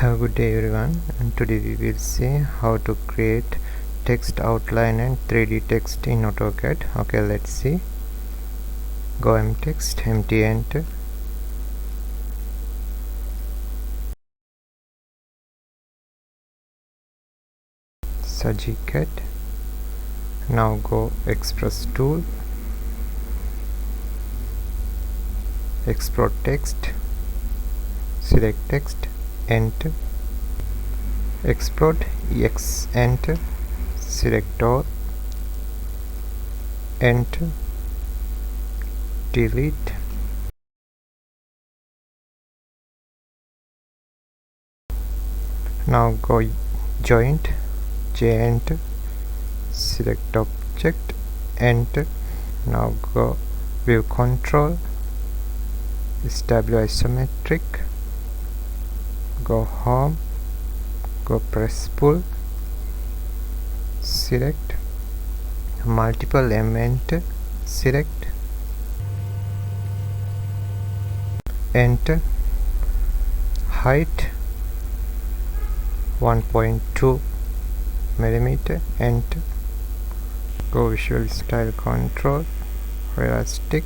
Have a good day everyone, and today we will see how to create text outline and 3D text in AutoCAD. Okay, let's see. Go text, empty, enter. SajiCAD. Now go express tool, export text, select text, enter. Export X, enter. Select all, enter. Delete. Now go joint, J, enter. Select object, enter. Now go view control, establish isometric, go home, go press pull, select multiple M, enter. Select, enter. Height 1.2 millimeter, enter. Go visual style control, realistic,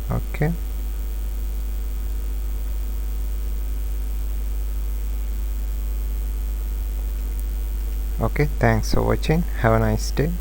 okay. Okay, thanks for watching. Have a nice day.